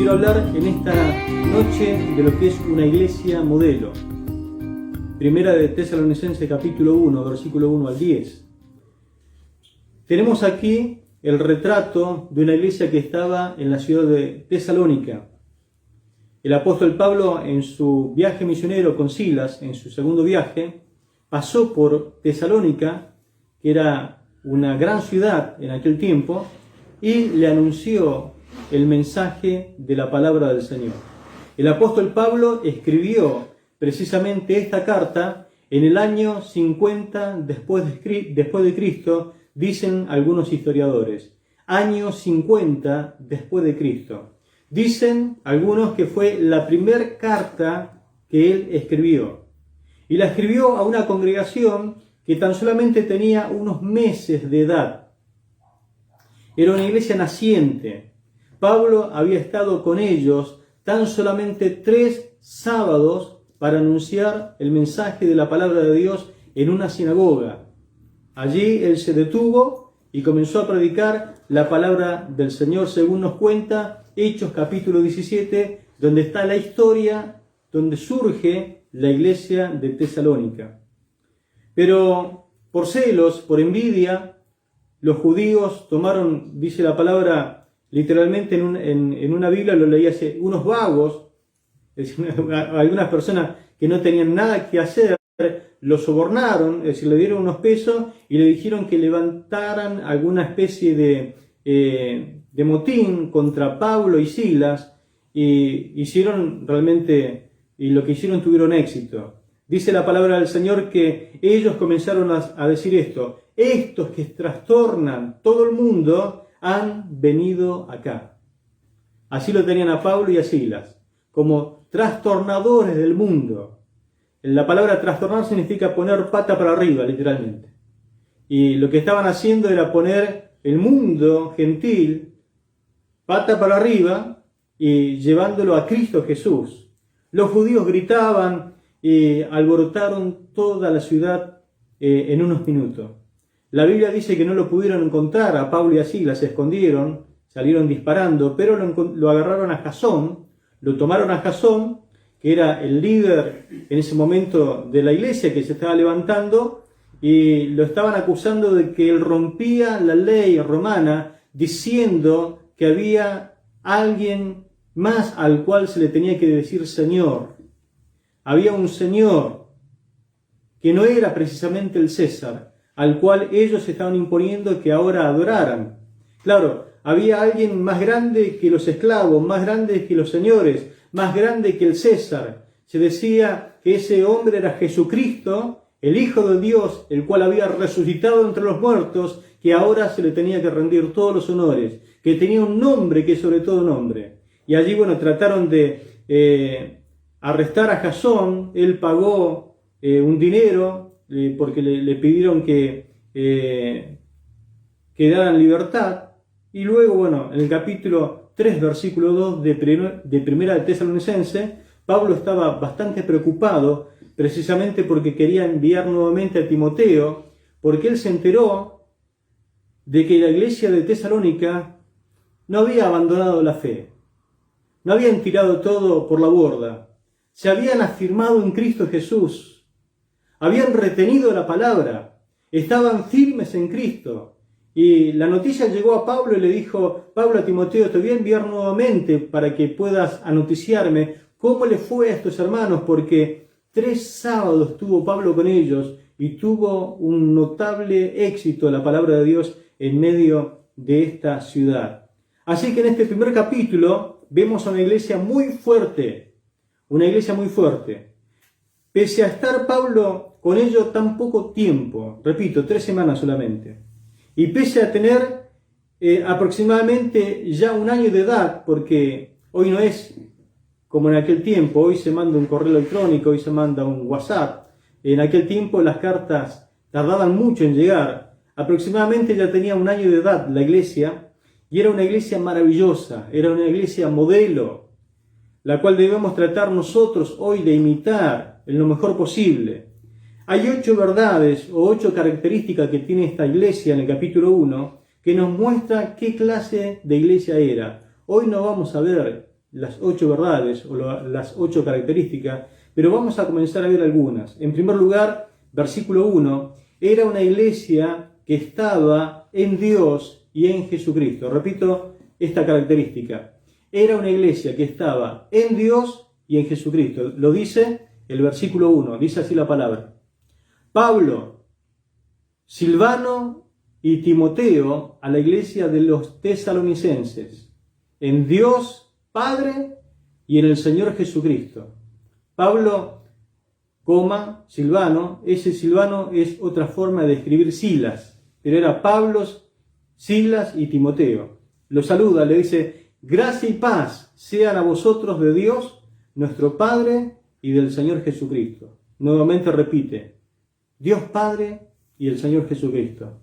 quiero hablar en esta noche de lo que es una iglesia modelo. Primera de Tesalonicenses capítulo 1, versículo 1 al 10. Tenemos aquí el retrato de una iglesia que estaba en la ciudad de Tesalónica. El apóstol Pablo, en su viaje misionero con Silas, en su segundo viaje, pasó por Tesalónica, que era una gran ciudad en aquel tiempo, y le anunció el mensaje de la palabra del Señor. El apóstol Pablo escribió precisamente esta carta en el año 50 después de Cristo, dicen algunos historiadores. Año 50 después de Cristo. Dicen algunos que fue la primera carta que él escribió. Y la escribió a una congregación que tan solamente tenía unos meses de edad. Era una iglesia naciente. Pablo había estado con ellos tan solamente 3 sábados para anunciar el mensaje de la palabra de Dios en una sinagoga. Allí él se detuvo y comenzó a predicar la palabra del Señor, según nos cuenta Hechos capítulo 17, donde está la historia, donde surge la iglesia de Tesalónica. Pero por celos, por envidia, los judíos tomaron, dice la palabra, literalmente en una Biblia lo leí hace unos vagos, es decir, algunas personas que no tenían nada que hacer, lo sobornaron, es decir, le dieron unos pesos y le dijeron que levantaran alguna especie de motín contra Pablo y Silas, y hicieron realmente, y lo que hicieron tuvieron éxito. Dice la palabra del Señor que ellos comenzaron a decir esto: estos que trastornan todo el mundo han venido acá. Así lo tenían a Pablo y a Silas, como trastornadores del mundo. La palabra trastornar significa poner pata para arriba, literalmente. Y lo que estaban haciendo era poner el mundo gentil pata para arriba y llevándolo a Cristo Jesús. Los judíos gritaban y alborotaron toda la ciudad en unos minutos. La Biblia dice que no lo pudieron encontrar a Pablo y a Silas, se escondieron, salieron disparando, pero lo agarraron a Jasón, lo tomaron a Jasón, que era el líder en ese momento de la iglesia que se estaba levantando, y lo estaban acusando de que él rompía la ley romana, diciendo que había alguien más al cual se le tenía que decir Señor. Había un Señor que no era precisamente el César, al cual ellos estaban imponiendo que ahora adoraran. Claro, había alguien más grande que los esclavos, más grande que los señores, más grande que el César. Se decía que ese hombre era Jesucristo, el Hijo de Dios, el cual había resucitado entre los muertos, que ahora se le tenía que rendir todos los honores, que tenía un nombre que es sobre todo nombre. Y allí, bueno, trataron de arrestar a Jasón. Él pagó un dinero porque le pidieron que quedara en libertad. Y luego, bueno, en el capítulo 3, versículo 2 de Primera de Tesalonicenses, Pablo estaba bastante preocupado precisamente porque quería enviar nuevamente a Timoteo, porque él se enteró de que la iglesia de Tesalónica no había abandonado la fe, no habían tirado todo por la borda, se habían afirmado en Cristo Jesús, habían retenido la palabra, estaban firmes en Cristo. Y la noticia llegó a Pablo y le dijo: Pablo, a Timoteo, te voy a enviar nuevamente para que puedas anoticiarme cómo le fue a estos hermanos, porque 3 sábados tuvo Pablo con ellos y tuvo un notable éxito la palabra de Dios en medio de esta ciudad. Así que en este primer capítulo vemos a una iglesia muy fuerte, Pese a estar Pablo con ellos tan poco tiempo, repito, 3 semanas solamente, y pese a tener aproximadamente ya un año de edad, porque hoy no es como en aquel tiempo, hoy se manda un correo electrónico, hoy se manda un WhatsApp. En aquel tiempo las cartas tardaban mucho en llegar. Aproximadamente ya tenía un año de edad la iglesia, y era una iglesia maravillosa, era una iglesia modelo, la cual debemos tratar nosotros hoy de imitar en lo mejor posible. Hay 8 verdades o 8 características que tiene esta iglesia en el capítulo 1 que nos muestra qué clase de iglesia era. Hoy no vamos a ver las 8 verdades o las 8 características, pero vamos a comenzar a ver algunas. En primer lugar, versículo 1, era una iglesia que estaba en Dios y en Jesucristo. Repito esta característica. Era una iglesia que estaba en Dios y en Jesucristo. Lo dice el versículo 1, dice así la palabra. Pablo, Silvano y Timoteo a la iglesia de los tesalonicenses, en Dios Padre y en el Señor Jesucristo. Pablo, Silvano, ese Silvano es otra forma de escribir Silas, pero era Pablo, Silas y Timoteo. Lo saluda, le dice, gracia y paz sean a vosotros de Dios, nuestro Padre y del Señor Jesucristo. Nuevamente repite, Dios Padre y el Señor Jesucristo.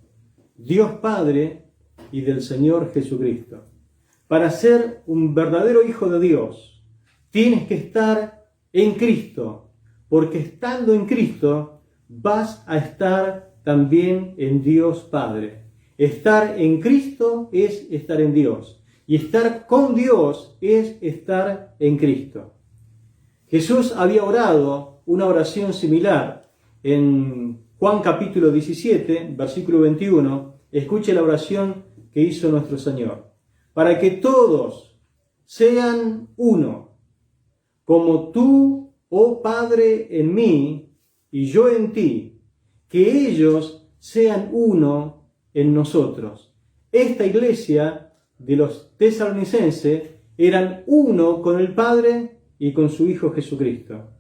Dios Padre y del Señor Jesucristo. Para ser un verdadero hijo de Dios, tienes que estar en Cristo, porque estando en Cristo vas a estar también en Dios Padre. Estar en Cristo es estar en Dios, y estar con Dios es estar en Cristo. Jesús había orado una oración similar en Juan capítulo 17, versículo 21. Escuche la oración que hizo nuestro Señor. Para que todos sean uno, como tú, oh Padre, en mí y yo en ti, que ellos sean uno en nosotros. Esta iglesia de los tesalonicenses eran uno con el Padre y con su Hijo Jesucristo.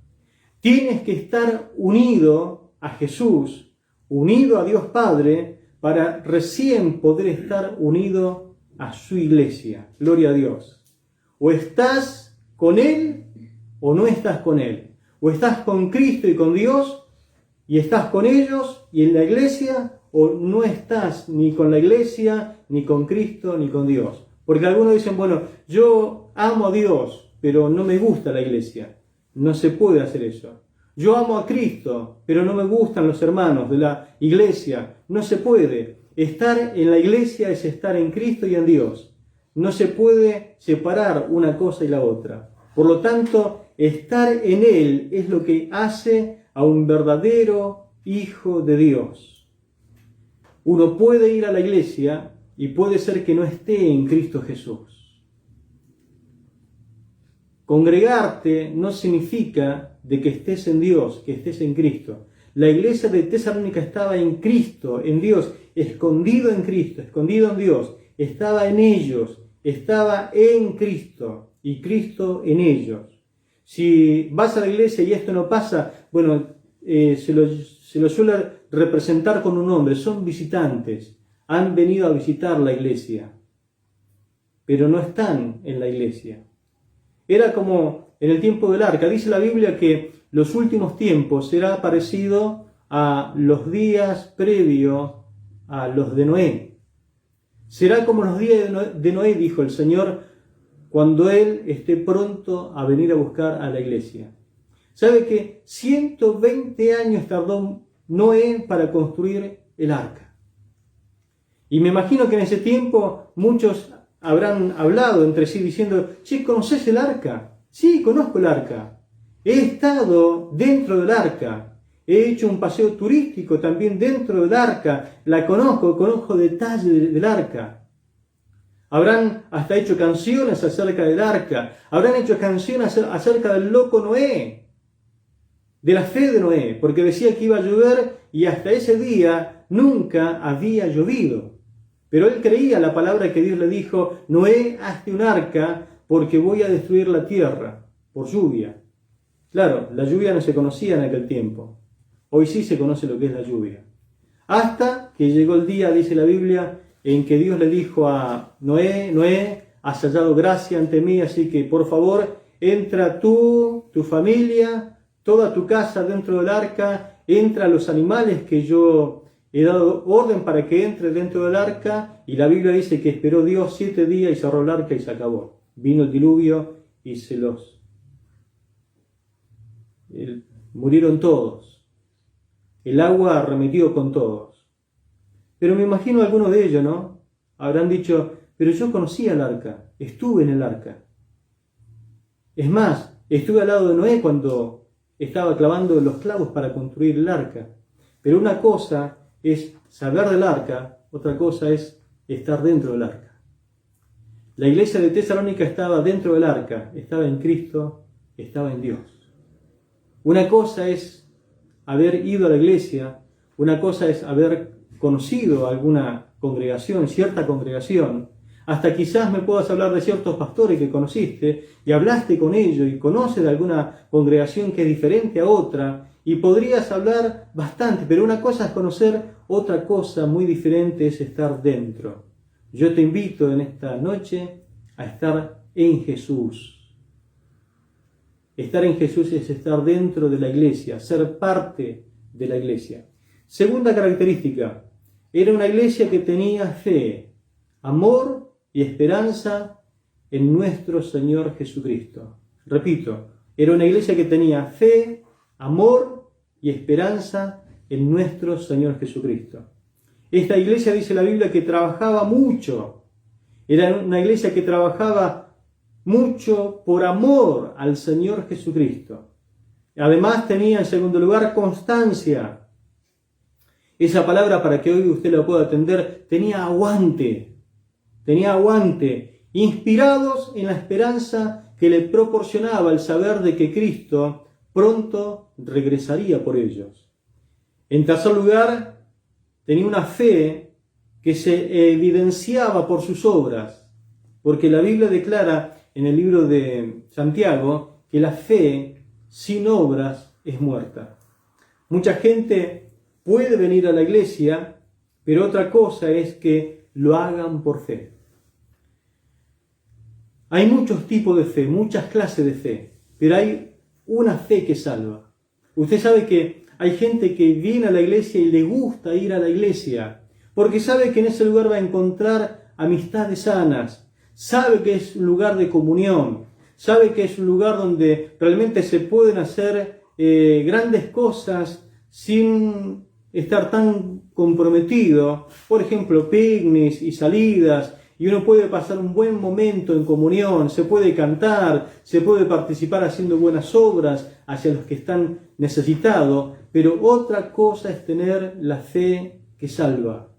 Tienes que estar unido a Jesús, unido a Dios Padre, para recién poder estar unido a su iglesia. Gloria a Dios. O estás con Él o no estás con Él. O estás con Cristo y con Dios y estás con ellos y en la iglesia, o no estás ni con la iglesia, ni con Cristo, ni con Dios. Porque algunos dicen, bueno, yo amo a Dios, pero no me gusta la iglesia. No se puede hacer eso. Yo amo a Cristo, pero no me gustan los hermanos de la iglesia. No se puede. Estar en la iglesia es estar en Cristo y en Dios. No se puede separar una cosa y la otra. Por lo tanto, estar en Él es lo que hace a un verdadero hijo de Dios. Uno puede ir a la iglesia y puede ser que no esté en Cristo Jesús. Congregarte no significa de que estés en Dios, que estés en Cristo. La iglesia de Tesalónica estaba en Cristo, en Dios, escondido en Cristo, escondido en Dios. Estaba en ellos, estaba en Cristo y Cristo en ellos. Si vas a la iglesia y esto no pasa, bueno, se lo suele representar con un nombre. Son visitantes, han venido a visitar la iglesia, pero no están en la iglesia. Era como en el tiempo del arca. Dice la Biblia que los últimos tiempos será parecido a los días previos a los de Noé. Será como los días de Noé, dijo el Señor, cuando Él esté pronto a venir a buscar a la iglesia. ¿Sabe que 120 años tardó Noé para construir el arca? Y me imagino que en ese tiempo muchos habrán hablado entre sí diciendo, che, ¿conoces el arca? Sí, conozco el arca. He estado dentro del arca. He hecho un paseo turístico también dentro del arca. La conozco detalles del arca. Habrán hasta hecho canciones acerca del arca. Habrán hecho canciones acerca del loco Noé, de la fe de Noé, porque decía que iba a llover y hasta ese día nunca había llovido. Pero él creía la palabra que Dios le dijo, Noé, hazte un arca porque voy a destruir la tierra por lluvia. Claro, la lluvia no se conocía en aquel tiempo. Hoy sí se conoce lo que es la lluvia. Hasta que llegó el día, dice la Biblia, en que Dios le dijo a Noé, Noé, has hallado gracia ante mí, así que por favor, entra tú, tu familia, toda tu casa dentro del arca, entra los animales que yo he dado orden para que entre dentro del arca, y la Biblia dice que esperó Dios 7 días y cerró el arca y se acabó. Vino el diluvio y murieron todos. El agua arremetió con todos. Pero me imagino algunos de ellos, ¿no? Habrán dicho, pero yo conocía el arca, estuve en el arca. Es más, estuve al lado de Noé cuando estaba clavando los clavos para construir el arca. Pero una cosa es saber del arca, otra cosa es estar dentro del arca. La iglesia de Tesalónica estaba dentro del arca, estaba en Cristo, estaba en Dios. Una cosa es haber ido a la iglesia, una cosa es haber conocido alguna congregación, cierta congregación, hasta quizás me puedas hablar de ciertos pastores que conociste y hablaste con ellos y conoces de alguna congregación que es diferente a otra y podrías hablar bastante, pero una cosa es conocer, otra cosa muy diferente es estar dentro. Yo te invito en esta noche a estar en Jesús. Estar en Jesús es estar dentro de la iglesia, ser parte de la iglesia. Segunda característica, era una iglesia que tenía fe, amor y esperanza en nuestro Señor Jesucristo. Repito, era una iglesia que tenía fe, amor y esperanza en nuestro Señor Jesucristo. Esta iglesia, dice la Biblia, que trabajaba mucho. Era una iglesia que trabajaba mucho por amor al Señor Jesucristo. Además tenía, en segundo lugar, constancia. Esa palabra, para que hoy usted la pueda atender, tenía aguante, inspirados en la esperanza que le proporcionaba el saber de que Cristo pronto regresaría por ellos. En tercer lugar, tenía una fe que se evidenciaba por sus obras, porque la Biblia declara en el libro de Santiago que la fe sin obras es muerta. Mucha gente puede venir a la iglesia, pero otra cosa es que lo hagan por fe. Hay muchos tipos de fe, muchas clases de fe, pero hay una fe que salva. Usted sabe que hay gente que viene a la iglesia y le gusta ir a la iglesia, porque sabe que en ese lugar va a encontrar amistades sanas, sabe que es un lugar de comunión, sabe que es un lugar donde realmente se pueden hacer grandes cosas sin estar tan comprometido. Por ejemplo, picnics y salidas, y uno puede pasar un buen momento en comunión, se puede cantar, se puede participar haciendo buenas obras hacia los que están necesitados, pero otra cosa es tener la fe que salva.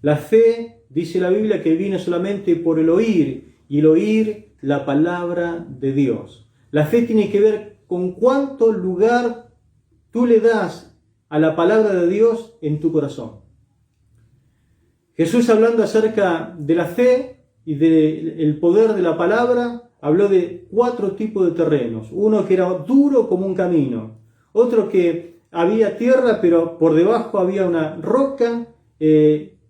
La fe, dice la Biblia, que viene solamente por el oír, y el oír la palabra de Dios. La fe tiene que ver con cuánto lugar tú le das a la palabra de Dios en tu corazón. Jesús, hablando acerca de la fe y del poder de la palabra, habló de 4 tipos de terrenos. Uno que era duro como un camino, otro que había tierra pero por debajo había una roca,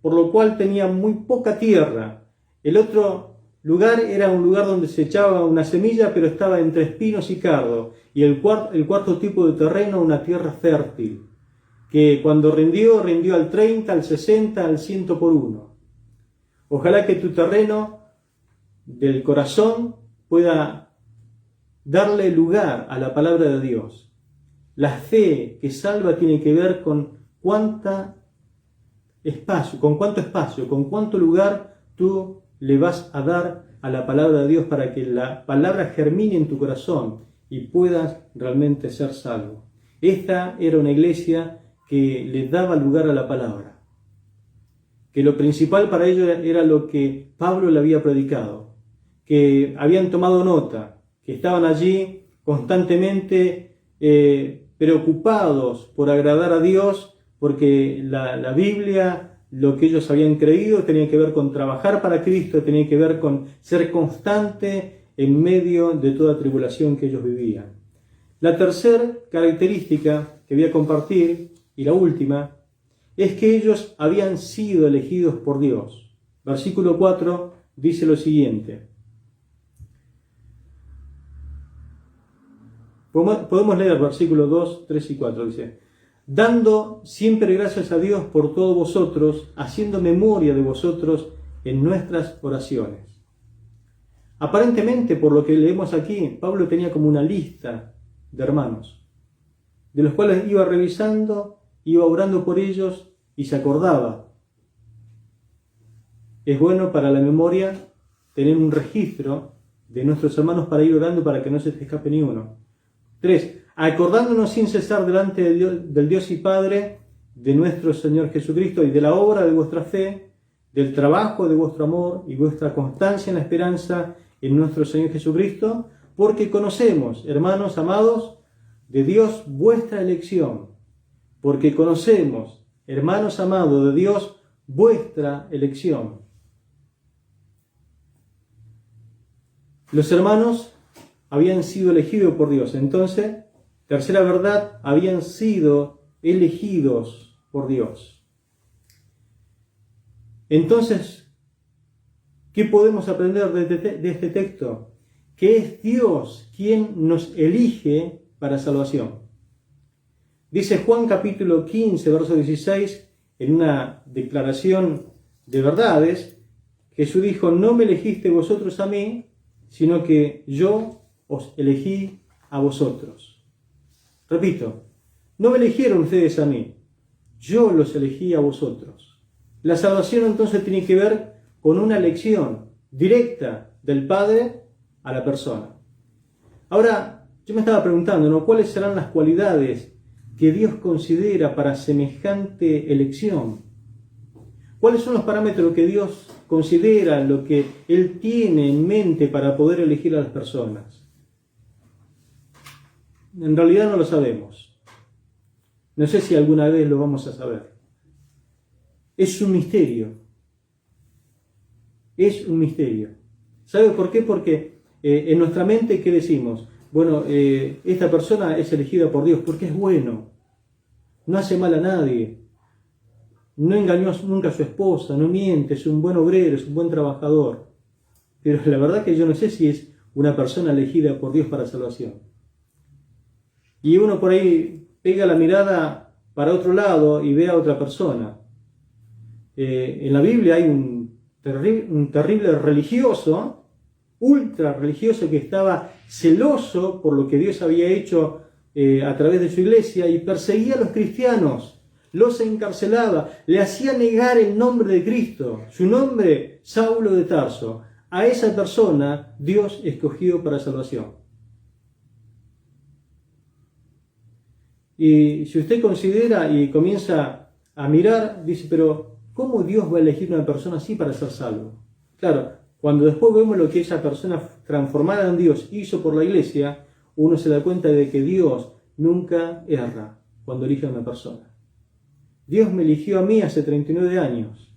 por lo cual tenía muy poca tierra. El otro lugar era un lugar donde se echaba una semilla pero estaba entre espinos y cardo. Y el cuarto tipo de terreno, una tierra fértil, que cuando rindió al 30, al 60, al 100 por 1. Ojalá que tu terreno del corazón pueda darle lugar a la palabra de Dios. La fe que salva tiene que ver con cuánto espacio, con cuánto lugar tú le vas a dar a la palabra de Dios para que la palabra germine en tu corazón y puedas realmente ser salvo. Esta era una iglesia que le daba lugar a la palabra, que lo principal para ellos era lo que Pablo le había predicado, que habían tomado nota, que estaban allí constantemente preocupados por agradar a Dios, porque la Biblia, lo que ellos habían creído, tenía que ver con trabajar para Cristo, tenía que ver con ser constante en medio de toda tribulación que ellos vivían. La tercera característica que voy a compartir, y la última, es que ellos habían sido elegidos por Dios. Versículo 4 dice lo siguiente. Podemos leer versículo 2, 3 y 4. Dice: dando siempre gracias a Dios por todos vosotros, haciendo memoria de vosotros en nuestras oraciones. Aparentemente, por lo que leemos aquí, Pablo tenía como una lista de hermanos, de los cuales iba revisando, iba orando por ellos y se acordaba. Es bueno para la memoria tener un registro de nuestros hermanos para ir orando para que no se te escape ni uno. 3. Acordándonos sin cesar delante de Dios, del Dios y Padre de nuestro Señor Jesucristo y de la obra de vuestra fe, del trabajo de vuestro amor y vuestra constancia en la esperanza en nuestro Señor Jesucristo, porque conocemos, hermanos amados, de Dios vuestra elección. Porque conocemos, hermanos amados, de Dios vuestra elección. Los hermanos habían sido elegidos por Dios. Entonces, tercera verdad, habían sido elegidos por Dios. Entonces, ¿qué podemos aprender de este texto? Que es Dios quien nos elige para salvación. Dice Juan capítulo 15, verso 16, en una declaración de verdades, Jesús dijo: no me elegiste vosotros a mí, sino que yo os elegí a vosotros. Repito, no me eligieron ustedes a mí, yo los elegí a vosotros. La salvación entonces tiene que ver con una elección directa del Padre a la persona. Ahora, yo me estaba preguntando, ¿no?, ¿cuáles serán las cualidades que Dios considera para semejante elección? ¿Cuáles son los parámetros que Dios considera, lo que Él tiene en mente para poder elegir a las personas? En realidad no lo sabemos. No sé si alguna vez lo vamos a saber. Es un misterio. Es un misterio. ¿Sabe por qué? Porque en nuestra mente, ¿qué decimos? Bueno, esta persona es elegida por Dios porque es bueno. No hace mal a nadie. No engañó nunca a su esposa, no miente, es un buen obrero, es un buen trabajador. Pero la verdad que yo no sé si es una persona elegida por Dios para salvación. Y uno por ahí pega la mirada para otro lado y ve a otra persona. En la Biblia hay un terrible religioso, ultra religioso, que estaba celoso por lo que Dios había hecho a través de su iglesia y perseguía a los cristianos. Los encarcelaba, le hacía negar el nombre de Cristo, su nombre, Saulo de Tarso. A esa persona Dios escogió para salvación. Y si usted considera y comienza a mirar, dice, pero ¿cómo Dios va a elegir una persona así para ser salvo? Claro, cuando después vemos lo que esa persona transformada en Dios hizo por la iglesia, uno se da cuenta de que Dios nunca erra cuando elige a una persona. Dios me eligió a mí hace 39 años.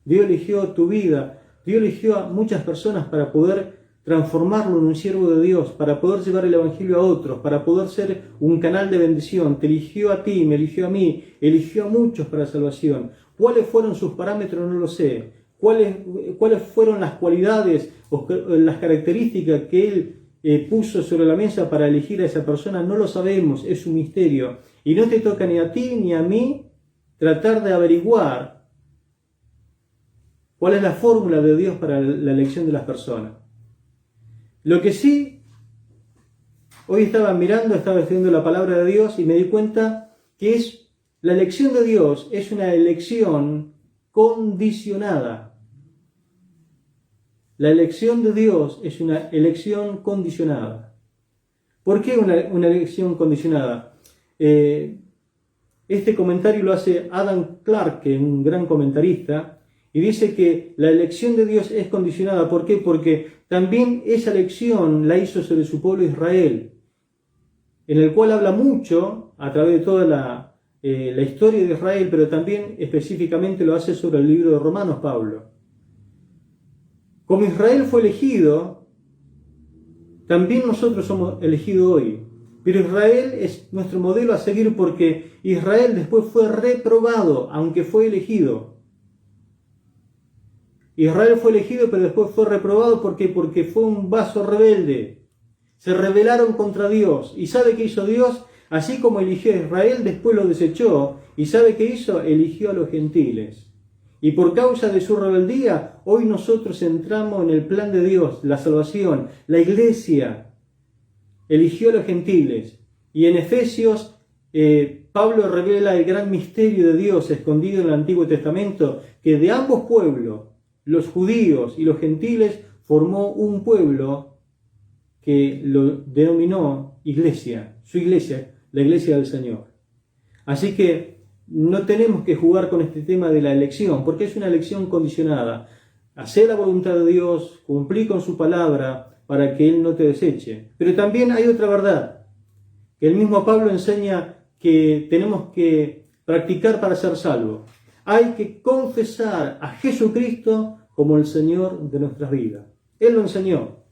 Dios eligió tu vida. Dios eligió a muchas personas para poder transformarlo en un siervo de Dios, para poder llevar el evangelio a otros, para poder ser un canal de bendición. Te eligió a ti, me eligió a mí, eligió a muchos para salvación. ¿Cuáles fueron sus parámetros? No lo sé. ¿Cuáles fueron las cualidades o las características que Él puso sobre la mesa para elegir a esa persona? No lo sabemos, es un misterio. Y no te toca ni a ti ni a mí tratar de averiguar cuál es la fórmula de Dios para la elección de las personas. Lo que sí, hoy estaba estudiando la palabra de Dios y me di cuenta que la elección de Dios es una elección condicionada. La elección de Dios es una elección condicionada. ¿Por qué una elección condicionada? Este comentario lo hace Adam Clarke, un gran comentarista, y dice que la elección de Dios es condicionada. ¿Por qué? Porque también esa elección la hizo sobre su pueblo Israel, en el cual habla mucho a través de toda la historia de Israel, pero también específicamente lo hace sobre el libro de Romanos, Pablo. Como Israel fue elegido, también nosotros somos elegidos hoy. Pero Israel es nuestro modelo a seguir porque Israel después fue reprobado, aunque fue elegido. Israel fue elegido, pero después fue reprobado. ¿Por qué? Porque fue un vaso rebelde. Se rebelaron contra Dios. ¿Y sabe qué hizo Dios? Así como eligió a Israel, después lo desechó. ¿Y sabe qué hizo? Eligió a los gentiles. Y por causa de su rebeldía, hoy nosotros entramos en el plan de Dios, la salvación, la iglesia. Eligió a los gentiles. Y en Efesios, Pablo revela el gran misterio de Dios escondido en el Antiguo Testamento, que de ambos pueblos, los judíos y los gentiles, formó un pueblo que lo denominó iglesia, su iglesia, la iglesia del Señor. Así que no tenemos que jugar con este tema de la elección, porque es una elección condicionada. Hacer la voluntad de Dios, cumplir con su palabra para que Él no te deseche. Pero también hay otra verdad, que el mismo Pablo enseña que tenemos que practicar para ser salvos. Hay que confesar a Jesucristo como el Señor de nuestras vidas. Él lo enseñó.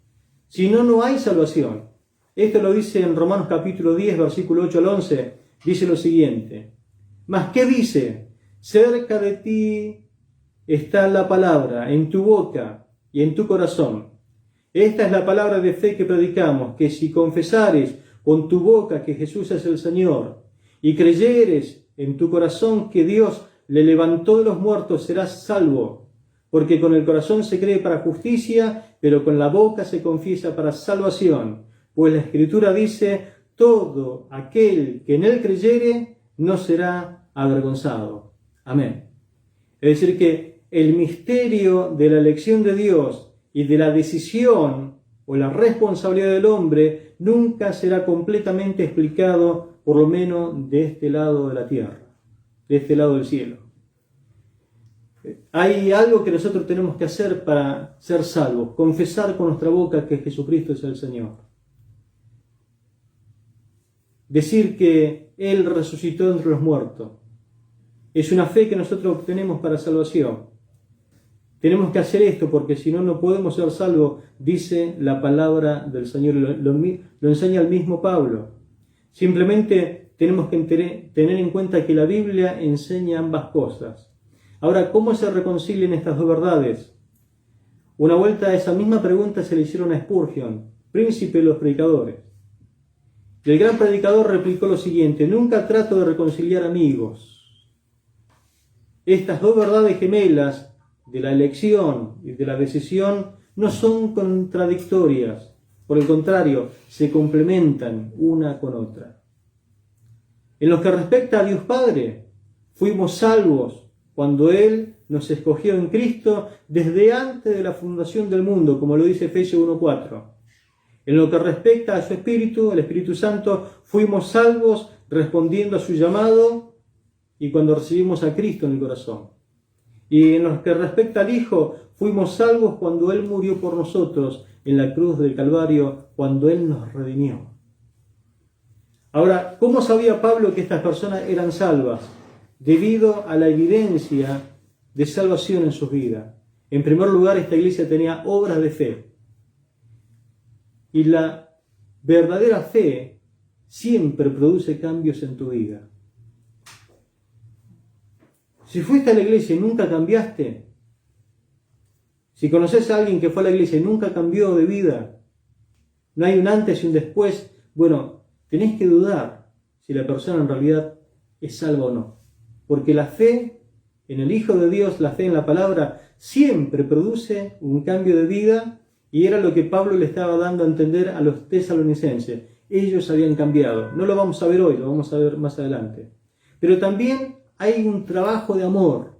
Si no, no hay salvación. Esto lo dice en Romanos capítulo 10, versículo 8 al 11. Dice lo siguiente. ¿Mas qué dice? Cerca de ti está la palabra, en tu boca y en tu corazón. Esta es la palabra de fe que predicamos, que si confesares con tu boca que Jesús es el Señor y creyeres en tu corazón que Dios le levantó de los muertos, serás salvo. Porque con el corazón se cree para justicia, pero con la boca se confiesa para salvación. Pues la Escritura dice, todo aquel que en él creyere no será avergonzado. Amén. Es decir que el misterio de la elección de Dios y de la decisión o la responsabilidad del hombre nunca será completamente explicado, por lo menos de este lado de la tierra, de este lado del cielo. Hay algo que nosotros tenemos que hacer para ser salvos, confesar con nuestra boca que Jesucristo es el Señor. Decir que Él resucitó entre los muertos. Es una fe que nosotros obtenemos para salvación. Tenemos que hacer esto porque si no, no podemos ser salvos, dice la palabra del Señor. Lo enseña el mismo Pablo. Simplemente tenemos que tener en cuenta que la Biblia enseña ambas cosas. Ahora, ¿cómo se reconcilian estas dos verdades? Una vuelta a esa misma pregunta se le hicieron a Spurgeon, príncipe de los predicadores. Y el gran predicador replicó lo siguiente: nunca trato de reconciliar amigos. Estas dos verdades gemelas de la elección y de la decisión no son contradictorias. Por el contrario, se complementan una con otra. En lo que respecta a Dios Padre, fuimos salvos cuando Él nos escogió en Cristo desde antes de la fundación del mundo, como lo dice Efesios 1:4. En lo que respecta a su Espíritu, el Espíritu Santo, fuimos salvos respondiendo a su llamado y cuando recibimos a Cristo en el corazón. Y en lo que respecta al Hijo, fuimos salvos cuando Él murió por nosotros en la cruz del Calvario, cuando Él nos redimió. Ahora, ¿cómo sabía Pablo que estas personas eran salvas? Debido a la evidencia de salvación en sus vidas. En primer lugar, esta iglesia tenía obras de fe. Y la verdadera fe siempre produce cambios en tu vida. Si fuiste a la iglesia y nunca cambiaste, si conoces a alguien que fue a la iglesia y nunca cambió de vida, no hay un antes y un después, bueno, tenés que dudar si la persona en realidad es salva o no. Porque la fe en el Hijo de Dios, la fe en la palabra, siempre produce un cambio de vida, y era lo que Pablo le estaba dando a entender a los tesalonicenses. Ellos habían cambiado. No lo vamos a ver hoy, lo vamos a ver más adelante. Pero también hay un trabajo de amor.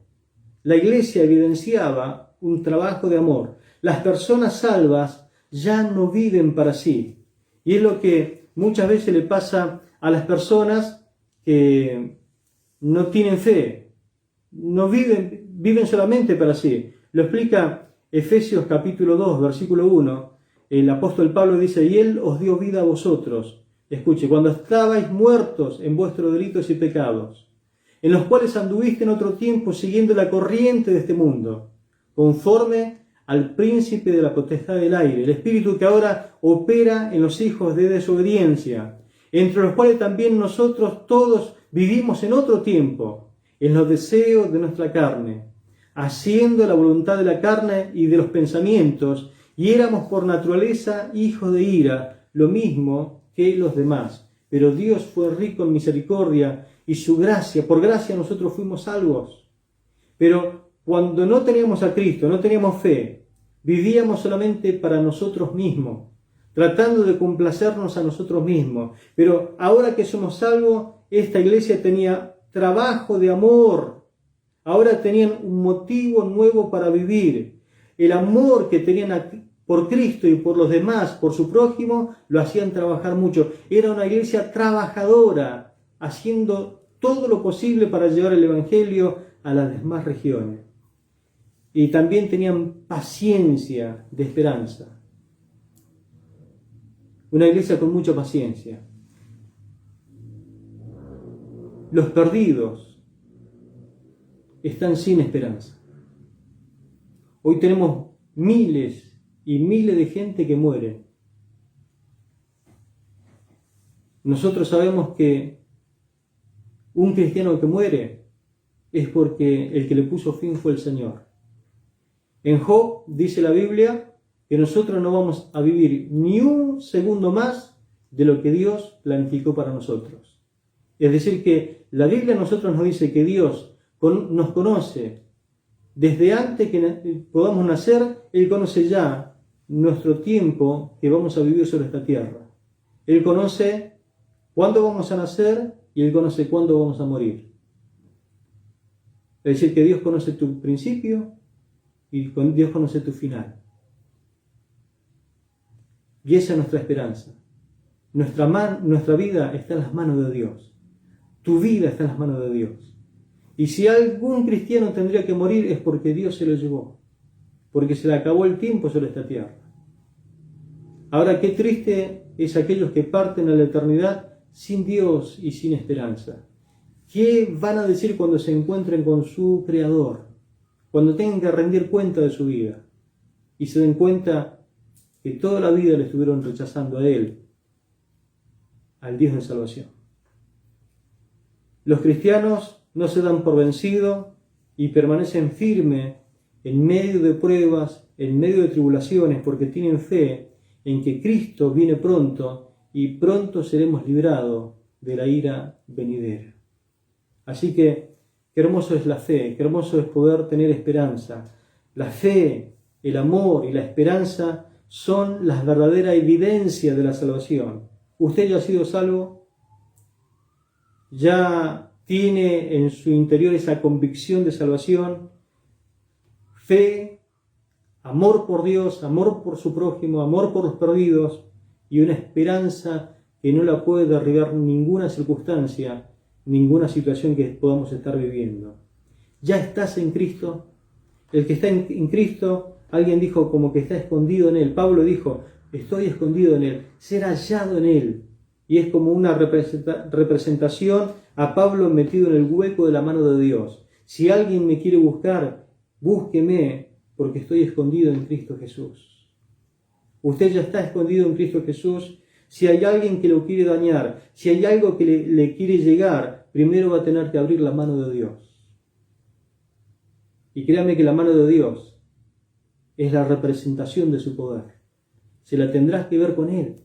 La iglesia evidenciaba un trabajo de amor. Las personas salvas ya no viven para sí. Y es lo que muchas veces le pasa a las personas que no tienen fe, no viven solamente para sí. Lo explica Efesios capítulo 2, versículo 1. El apóstol Pablo dice, y Él os dio vida a vosotros. Escuche, cuando estabais muertos en vuestros delitos y pecados, en los cuales anduviste en otro tiempo siguiendo la corriente de este mundo, conforme al príncipe de la potestad del aire, el espíritu que ahora opera en los hijos de desobediencia, entre los cuales también nosotros todos vivimos en otro tiempo, en los deseos de nuestra carne, haciendo la voluntad de la carne y de los pensamientos, y éramos por naturaleza hijos de ira, lo mismo que los demás. Pero Dios fue rico en misericordia y su gracia, por gracia nosotros fuimos salvos. Pero cuando no teníamos a Cristo, no teníamos fe, vivíamos solamente para nosotros mismos, tratando de complacernos a nosotros mismos. Pero ahora que somos salvos, esta iglesia tenía trabajo de amor. Ahora tenían un motivo nuevo para vivir. El amor que tenían por Cristo y por los demás, por su prójimo, lo hacían trabajar mucho. Era una iglesia trabajadora, haciendo todo lo posible para llevar el Evangelio a las demás regiones. Y también tenían paciencia de esperanza. Una iglesia con mucha paciencia. Los perdidos están sin esperanza. Hoy tenemos miles y miles de gente que muere. Nosotros sabemos que un cristiano que muere es porque el que le puso fin fue el Señor. En Job dice la Biblia que nosotros no vamos a vivir ni un segundo más de lo que Dios planificó para nosotros. Es decir, que la Biblia a nosotros nos dice que Dios nos conoce desde antes que podamos nacer. Él conoce ya nuestro tiempo que vamos a vivir sobre esta tierra. Él conoce cuándo vamos a nacer y Él conoce cuándo vamos a morir. Es decir, que Dios conoce tu principio y Dios conoce tu final. Y esa es nuestra esperanza. Nuestra vida está en las manos de Dios. Tu vida está en las manos de Dios. Y si algún cristiano tendría que morir es porque Dios se lo llevó. Porque se le acabó el tiempo sobre esta tierra. Ahora, qué triste es aquellos que parten a la eternidad sin Dios y sin esperanza. ¿Qué van a decir cuando se encuentren con su Creador? Cuando tengan que rendir cuenta de su vida y se den cuenta que toda la vida le estuvieron rechazando a Él, al Dios de salvación. Los cristianos no se dan por vencidos y permanecen firmes en medio de pruebas, en medio de tribulaciones, porque tienen fe en que Cristo viene pronto y pronto seremos librados de la ira venidera. Así que, qué hermoso es la fe, qué hermoso es poder tener esperanza. La fe, el amor y la esperanza son las verdaderas evidencias de la salvación. ¿Usted ya ha sido salvo? ¿Ya tiene en su interior esa convicción de salvación? Fe, amor por Dios, amor por su prójimo, amor por los perdidos y una esperanza que no la puede derribar ninguna circunstancia, ninguna situación que podamos estar viviendo. ¿Ya estás en Cristo? El que está en Cristo, alguien dijo como que está escondido en Él. Pablo dijo, estoy escondido en Él, ser hallado en Él. Y es como una representación a Pablo metido en el hueco de la mano de Dios. Si alguien me quiere buscar, búsqueme, porque estoy escondido en Cristo Jesús. Usted ya está escondido en Cristo Jesús. Si hay alguien que lo quiere dañar, si hay algo que le quiere llegar, primero va a tener que abrir la mano de Dios. Y créame que la mano de Dios es la representación de su poder. Se la tendrás que ver con Él.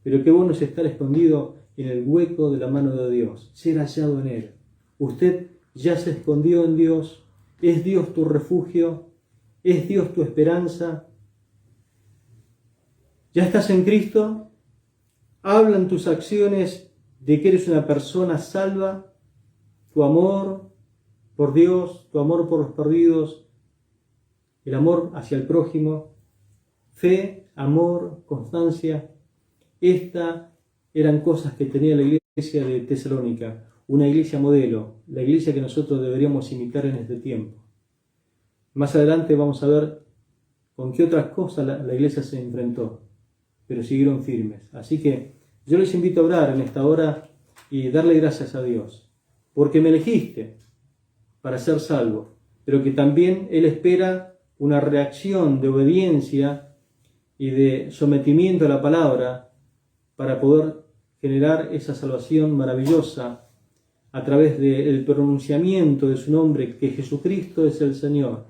Pero qué bueno es estar escondido en el hueco de la mano de Dios, ser hallado en Él. Usted ya se escondió en Dios, es Dios tu refugio, es Dios tu esperanza. ¿Ya estás en Cristo? ¿Hablan tus acciones de que eres una persona salva? Tu amor por Dios, tu amor por los perdidos, el amor hacia el prójimo, fe, amor, constancia. Estas eran cosas que tenía la iglesia de Tesalónica, una iglesia modelo, la iglesia que nosotros deberíamos imitar en este tiempo. Más adelante vamos a ver con qué otras cosas la iglesia se enfrentó, pero siguieron firmes. Así que yo les invito a orar en esta hora y darle gracias a Dios, porque me elegiste para ser salvo, pero que también Él espera una reacción de obediencia y de sometimiento a la palabra para poder generar esa salvación maravillosa a través del pronunciamiento de su nombre, que Jesucristo es el Señor.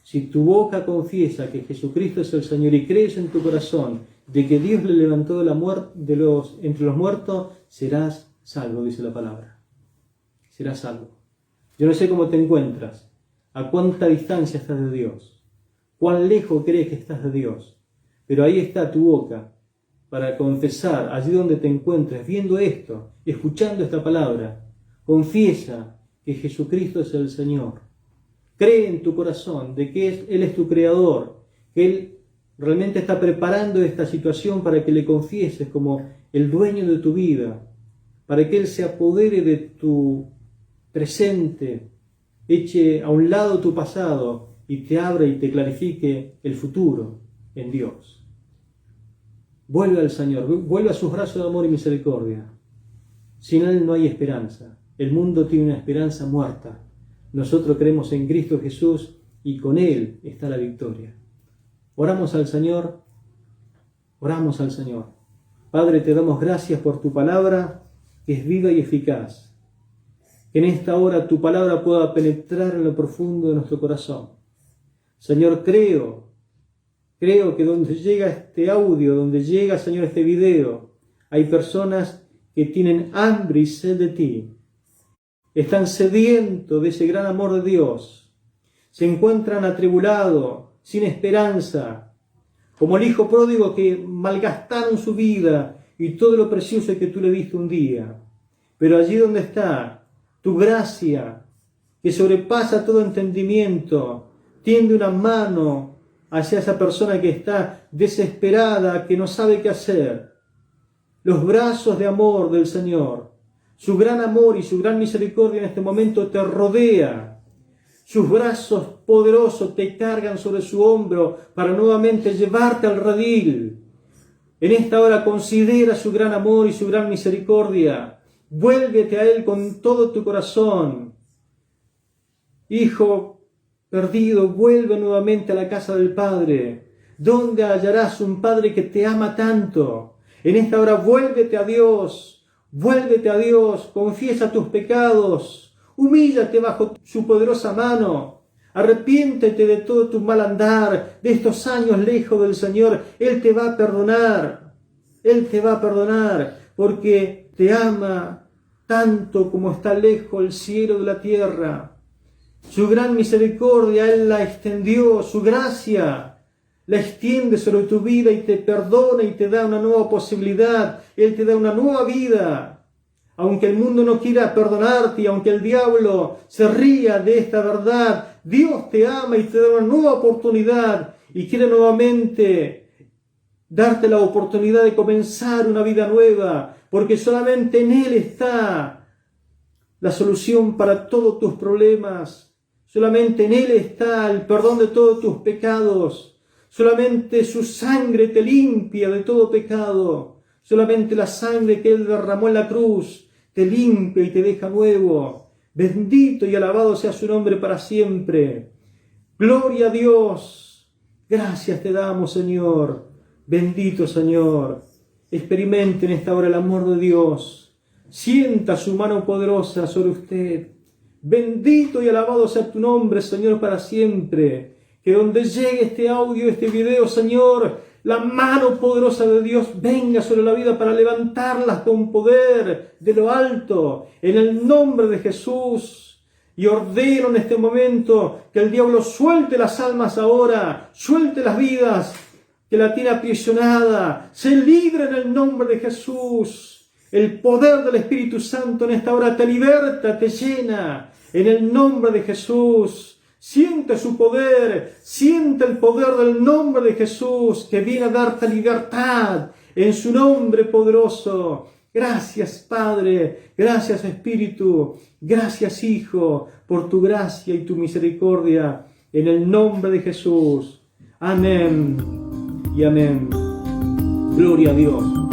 Si tu boca confiesa que Jesucristo es el Señor y crees en tu corazón de que Dios le levantó entre los muertos, serás salvo, dice la palabra. Serás salvo. Yo no sé cómo te encuentras, a cuánta distancia estás de Dios, cuán lejos crees que estás de Dios, pero ahí está tu boca para confesar, allí donde te encuentres, viendo esto, escuchando esta palabra. Confiesa que Jesucristo es el Señor. Cree en tu corazón de que Él es tu Creador, que Él realmente está preparando esta situación para que le confieses como el dueño de tu vida, para que Él se apodere de tu presente, eche a un lado tu pasado y te abra y te clarifique el futuro en Dios. Vuelve al Señor, vuelve a sus brazos de amor y misericordia. Sin Él no hay esperanza. El mundo tiene una esperanza muerta. Nosotros creemos en Cristo Jesús y con Él está la victoria. Oramos al Señor, oramos al Señor. Padre, te damos gracias por tu palabra, que es viva y eficaz. Que en esta hora tu palabra pueda penetrar en lo profundo de nuestro corazón. Señor, creo que donde llega este audio, donde llega, Señor, este video, hay personas que tienen hambre y sed de ti. Están sedientos de ese gran amor de Dios. Se encuentran atribulados, sin esperanza, como el hijo pródigo que malgastaron su vida y todo lo precioso que tú le diste un día. Pero allí donde está tu gracia, que sobrepasa todo entendimiento, tiende una mano hacia esa persona que está desesperada, que no sabe qué hacer. Los brazos de amor del Señor, su gran amor y su gran misericordia en este momento te rodea. Sus brazos poderosos te cargan sobre su hombro para nuevamente llevarte al redil. En esta hora considera su gran amor y su gran misericordia. Vuélvete a Él con todo tu corazón. Hijo perdido, vuelve nuevamente a la casa del Padre. ¿Dónde hallarás un Padre que te ama tanto? En esta hora vuélvete a Dios, confiesa tus pecados, humíllate bajo su poderosa mano, arrepiéntete de todo tu mal andar, de estos años lejos del Señor. Él te va a perdonar, porque te ama tanto como está lejos el cielo de la tierra. Su gran misericordia Él la extendió, su gracia la extiende sobre tu vida y te perdona y te da una nueva posibilidad. Él te da una nueva vida. Aunque el mundo no quiera perdonarte y aunque el diablo se ría de esta verdad, Dios te ama y te da una nueva oportunidad y quiere nuevamente darte la oportunidad de comenzar una vida nueva, porque solamente en Él está la solución para todos tus problemas. Solamente en Él está el perdón de todos tus pecados. Solamente su sangre te limpia de todo pecado. Solamente la sangre que Él derramó en la cruz te limpia y te deja nuevo. Bendito y alabado sea su nombre para siempre. Gloria a Dios. Gracias te damos, Señor. Bendito Señor. Experimente en esta hora el amor de Dios. Sienta su mano poderosa sobre usted. Bendito y alabado sea tu nombre, Señor, para siempre. Que donde llegue este audio, este video, Señor, la mano poderosa de Dios venga sobre la vida para levantarlas con poder de lo alto, en el nombre de Jesús. Y ordeno en este momento que el diablo suelte las almas ahora, suelte las vidas, que la tiene aprisionada, se libre en el nombre de Jesús. El poder del Espíritu Santo en esta hora te liberta, te llena, en el nombre de Jesús. Siente su poder, siente el poder del nombre de Jesús que viene a darte libertad en su nombre poderoso. Gracias Padre, gracias Espíritu, gracias Hijo por tu gracia y tu misericordia en el nombre de Jesús. Amén y amén. Gloria a Dios.